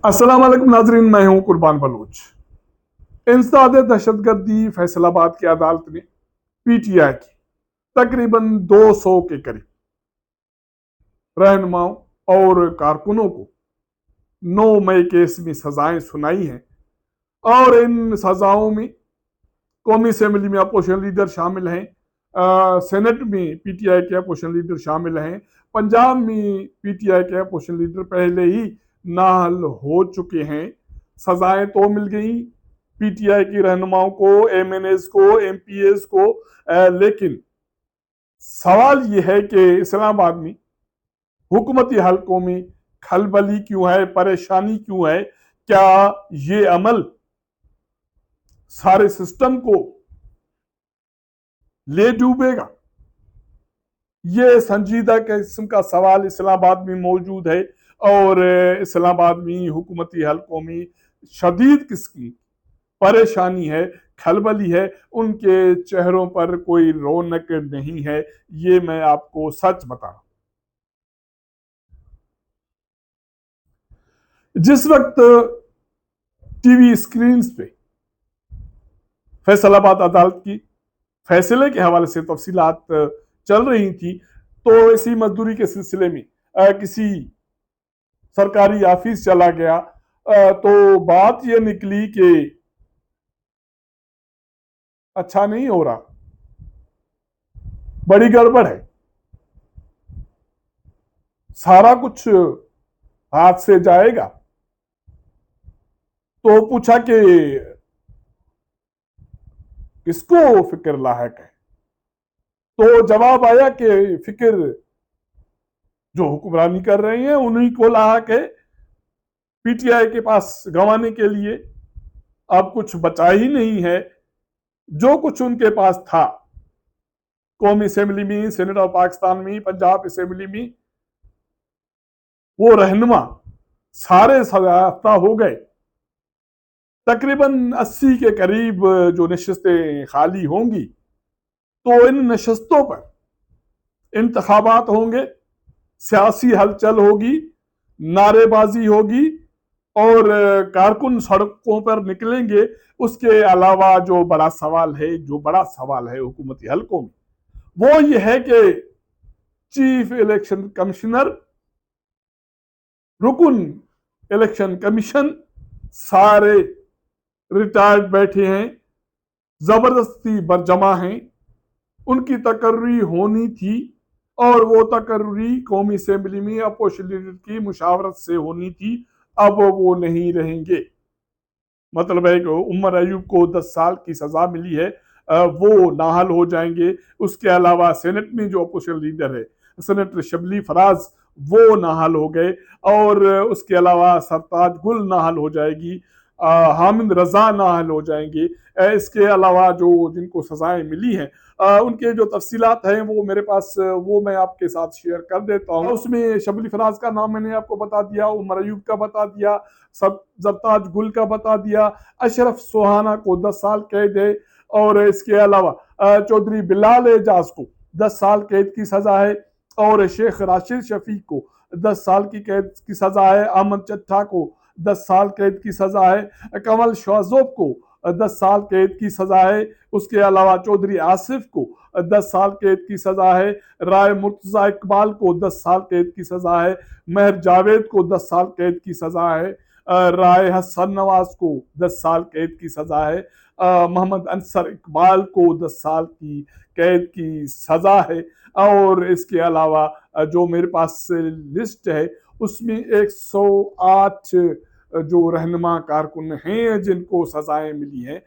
अस्सलाम वालेकुम नाजरीन, मैं हूं कुर्बान बलूच। इंसदाद दहशतगर्दी फैसलाबाद की अदालत ने पीटीआई की तकरीबन 200 के करीब रहनुमाओं और कारकुनों को 9 मई केस में सजाएं सुनाई हैं। और इन सजाओं में कौमी असेंबली में अपोजिशन लीडर शामिल हैं, सेनेट में पीटीआई के अपोजिशन लीडर शामिल हैं, पंजाब में पीटीआई के अपोजिशन लीडर पहले ही नाअहल हो चुके हैं। सजाएं तो मिल गई पीटीआई की रहनुमाओं को, एमएनएस को, एमपीएस को, लेकिन सवाल यह है कि इस्लामाबाद में हुकूमती हलकों में खलबली क्यों है, परेशानी क्यों है? क्या ये अमल सारे सिस्टम को ले डूबेगा? ये संजीदा किस्म का सवाल इस्लामाबाद में मौजूद है। और इस्लामाबाद में हुकूमती हलकों में शदीद किस्म की परेशानी है, खलबली है, उनके चेहरों पर कोई रौनक नहीं है। ये मैं आपको सच बता रहा हूं। जिस वक्त टीवी स्क्रीन पे फैसलाबाद अदालत की फैसले के हवाले से तफसीलात चल रही थी, तो इसी मजदूरी के सिलसिले में किसी सरकारी ऑफिस चला गया, तो बात यह निकली कि अच्छा नहीं हो रहा, बड़ी गड़बड़ है, सारा कुछ हाथ से जाएगा। तो पूछा कि किसको फिक्र लायक है? तो जवाब आया कि फिक्र जो हुक्मरानी कर रहे हैं उन्हीं को लायक है। पीटीआई के पास गंवाने के लिए अब कुछ बचा ही नहीं है। जो कुछ उनके पास था, कौमी असेंबली में, सेनेट ऑफ पाकिस्तान में, पंजाब असेंबली में, वो रहनुमा सारे सजायाफ्ता हो गए। तकरीबन 80 के करीब जो नशस्तें खाली होंगी, तो इन नशस्तों पर इंतखाबात होंगे, सियासी हलचल होगी, नारेबाजी होगी और कारकुन सड़कों पर निकलेंगे। उसके अलावा जो बड़ा सवाल है, हुकूमती हलकों में, वो ये है कि चीफ इलेक्शन कमिश्नर, रुकुन इलेक्शन कमीशन सारे रिटायर्ड बैठे हैं, जबरदस्ती बरजमा हैं। उनकी तकर्री होनी थी और वो तकर्री कौमी असेंबली में अपोजिशन लीडर की मुशावरत से होनी थी। अब वो नहीं रहेंगे। मतलब है कि उमर अयूब को 10 साल की सजा मिली है, वो नाहल हो जाएंगे। उसके अलावा सेनेट में जो अपोजिशन लीडर है, सेनेटर शबली फराज, वो नाहल हो गए। और उसके अलावा सरताज गुल नाहल हो जाएगी, हामिद रजा नाहल हो जाएंगे। इसके अलावा जो जिनको सजाएं मिली हैं, उनके जो तफसीलात हैं वो मेरे पास, वो मैं आपके साथ शेयर कर देता हूँ। उसमें शबली फराज का नाम मैंने आपको बता दिया, उमर अयूब का बता दिया, सब जरताज गुल का बता दिया, अशरफ सुहाना को 10 साल कैद है। और इसके अलावा चौधरी बिलाल एजाज को 10 साल कैद की सजा है और शेख राशिद शफीक को 10 साल की कैद की सजा है। अहमद चट्ठा को 10 साल कैद की सजा है। कमल शाहजोब को 10 साल कैद की सजा है। उसके अलावा चौधरी आसिफ को 10 साल कैद की सजा है। राय मुर्तजा इकबाल को 10 साल कैद की सजा है। महर जावेद को 10 साल कैद की सजा है। राय हसन नवाज को 10 साल कैद की सजा है। मोहम्मद अंसर इकबाल को 10 साल की कैद की सजा है। और इसके अलावा जो मेरे पास लिस्ट है, उसमें 108 जो रहनुमा कारकुन हैं जिनको सजाएं मिली हैं,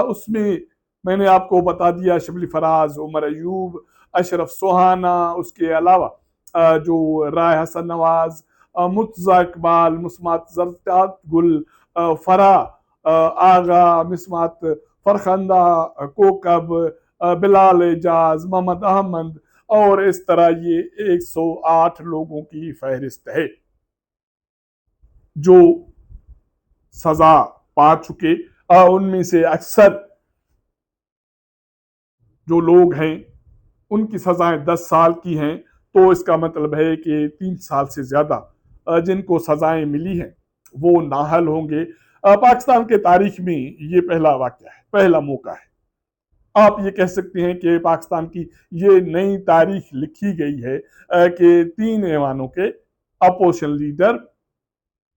उसमें मैंने आपको बता दिया शबली फराज, उमर अयूब, अशरफ सुहाना, उसके अलावा जो राय हसन नवाज, मुर्तजा इकबाल, मुस्मात जरतात गुल, फरा आगा, मिसमात फरखंदा, कोकब, बिलाल एजाज, मोहम्मद अहमद, और इस तरह ये 108 लोगों की फहरिस्त है जो सजा पा चुके। उनमें से अक्सर जो लोग हैं उनकी सजाएं 10 साल की हैं, तो इसका मतलब है कि 3 साल से ज्यादा जिनको सजाएं मिली हैं, वो नाहल होंगे। पाकिस्तान के तारीख में ये पहला वाक़या है, पहला मौका है। आप ये कह सकते हैं कि पाकिस्तान की ये नई तारीख लिखी गई है कि 3 ऐवानों के अपोजिशन लीडर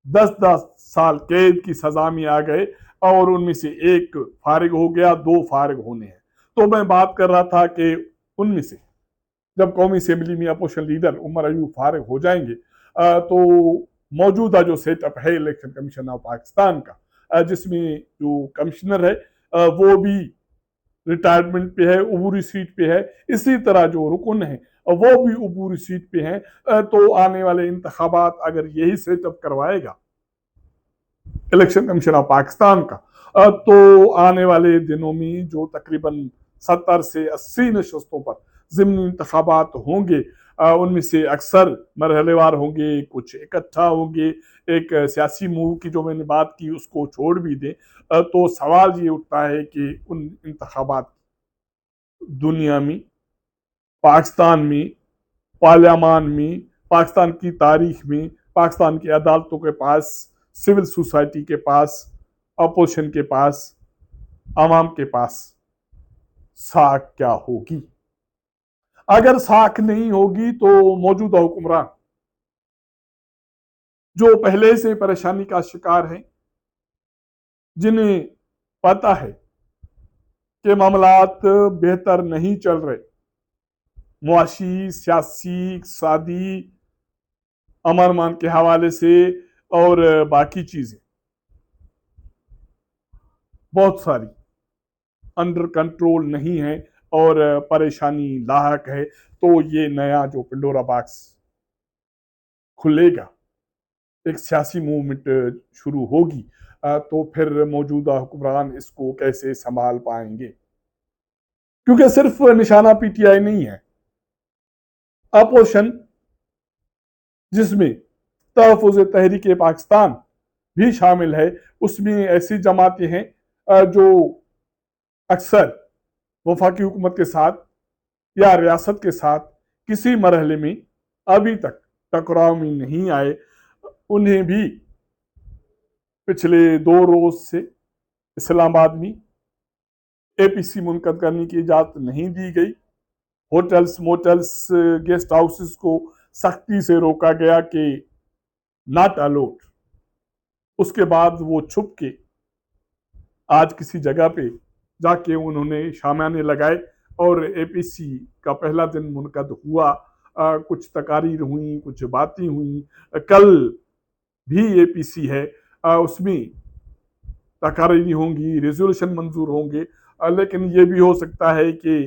10-10 साल कैद की सजा में आ गए और उनमें से एक फारिग हो गया, 2 फारिग होने हैं। तो मैं बात कर रहा था कि उनमें से जब कौमी असेंबली में अपोजिशन लीडर उमर अयूब फारिग हो जाएंगे तो मौजूदा जो सेटअप है इलेक्शन कमीशन ऑफ पाकिस्तान का, जिसमें जो कमिश्नर है वो भी रिटायरमेंट पे है, उबूरी सीट पे है, इसी तरह जो रुकन है वो भी उबूरी सीट पे हैं। तो आने वाले इंतखाबात अगर यही सेटअप करवाएगा इलेक्शन कमीशन ऑफ पाकिस्तान का, तो आने वाले दिनों में जो तकरीबन 70 से 80 नशस्तों पर ज़िमनी इंतखाबात होंगे, उनमें से अक्सर मरहलेवार होंगे, कुछ इकट्ठा होंगे। एक सियासी मूव की जो मैंने बात की उसको छोड़ भी दें तो सवाल ये उठता है कि उन इंतखाबात दुनिया में, पाकिस्तान में, पार्लियामान में, पाकिस्तान की तारीख में, पाकिस्तान की अदालतों के पास, सिविल सोसाइटी के पास, अपोजिशन के पास, आवाम के पास साख क्या होगी? अगर साख नहीं होगी तो मौजूदा हुक्मरान जो पहले से परेशानी का शिकार हैं, जिन्हें पता है कि मामलात बेहतर नहीं चल रहे, मुआशी, सियासी, इक़्तिसादी, अमन-अमान के हवाले से और बाकी चीजें बहुत सारी अंडर कंट्रोल नहीं है और परेशानी लाहक है, तो ये नया जो पिंडोरा बॉक्स खुलेगा, एक सियासी मूवमेंट शुरू होगी, तो फिर मौजूदा हुक्मरान इसको कैसे संभाल पाएंगे? क्योंकि सिर्फ निशाना पीटीआई नहीं है, अपोजिशन जिसमें तहफ़्फ़ुज़ तहरीक पाकिस्तान भी शामिल है, उसमें ऐसी जमातें हैं जो अक्सर वफाकी हुकूमत के साथ या रियासत के साथ किसी मरहले में अभी तक टकराव में नहीं आए। उन्हें भी पिछले 2 रोज से इस्लामाबाद में एपीसी मुनक़द करने की इजाज़त नहीं दी गई। होटल्स, मोटल्स, गेस्ट हाउसेस को सख्ती से रोका गया कि नॉट अलाउड। उसके बाद वो छुप के आज किसी जगह पे जाके उन्होंने शामियाने लगाए और एपीसी का पहला दिन मुनक़द हुआ। कुछ तकारीर हुई, कुछ बातें हुई। कल भी एपीसी है, उसमें तकारीर होंगी, रेजोल्यूशन मंजूर होंगे, लेकिन ये भी हो सकता है कि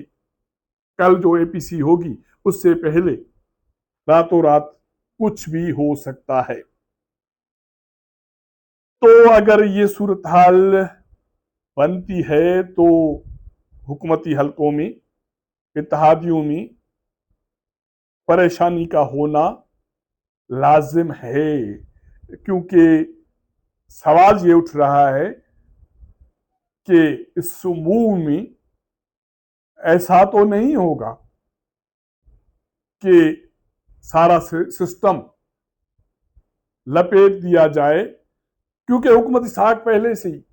कल जो एपीसी होगी उससे पहले रातों रात कुछ भी हो सकता है। तो अगर ये सूरत हाल बनती है तो हुकूमती हलकों में, इत्तेहादियों में परेशानी का होना लाजिम है, क्योंकि सवाल ये उठ रहा है कि इस समूह में ऐसा तो नहीं होगा कि सारा सिस्टम लपेट दिया जाए, क्योंकि हुकूमती साख पहले से ही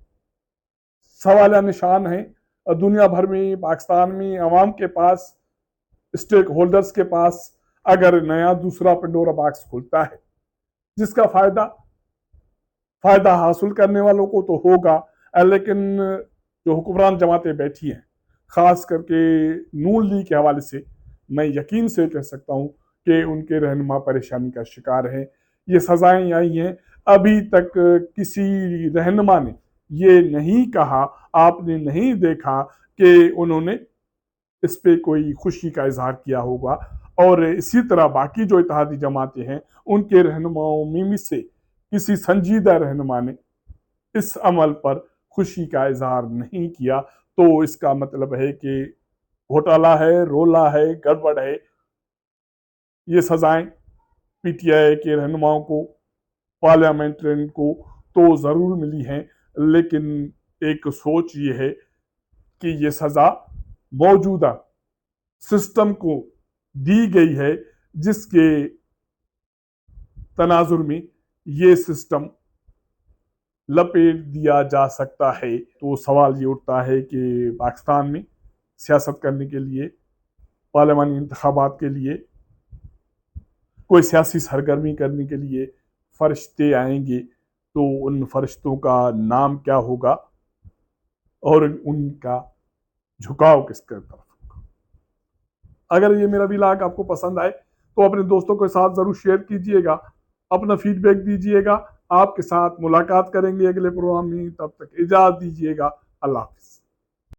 सवाल निशान है दुनिया भर में, पाकिस्तान में, अवाम के पास, स्टेक होल्डर्स के पास। अगर नया दूसरा पिंडोरा बॉक्स खुलता है जिसका फायदा हासिल करने वालों को तो होगा, लेकिन जो हुक्मरान जमातें बैठी हैं, खास करके नून लीग के हवाले से मैं यकीन से कह सकता हूं कि उनके रहनुमा परेशानी का शिकार हैं। ये सजाएं आई हैं, अभी तक किसी रहनुमा ने ये नहीं कहा, आपने नहीं देखा कि उन्होंने इस पे कोई खुशी का इजहार किया होगा। और इसी तरह बाकी जो इत्तेहादी जमातें हैं उनके रहनुमाओं में से किसी संजीदा रहनुमा ने इस अमल पर खुशी का इजहार नहीं किया, तो इसका मतलब है कि घोटाला है, रोला है, गड़बड़ है। ये सजाएं पीटीआई के रहनुमाओं को, पार्लियामेंट्रियन को तो ज़रूर मिली हैं, लेकिन एक सोच ये है कि ये सज़ा मौजूदा सिस्टम को दी गई है, जिसके तनाजुर में ये सिस्टम लपेट दिया जा सकता है। तो सवाल ये उठता है कि पाकिस्तान में सियासत करने के लिए, पार्लियामानी इंतखाबात के लिए, कोई सियासी सरगर्मी करने के लिए फरिश्ते आएंगे, तो उन फरिश्तों का नाम क्या होगा और उनका झुकाव किसके तरफ होगा। अगर ये मेरा व्लॉग आपको पसंद आए तो अपने दोस्तों के साथ जरूर शेयर कीजिएगा, अपना फीडबैक दीजिएगा। आपके साथ मुलाकात करेंगे अगले प्रोग्राम में, तब तक इजाजत दीजिएगा। अल्लाह हाफिज।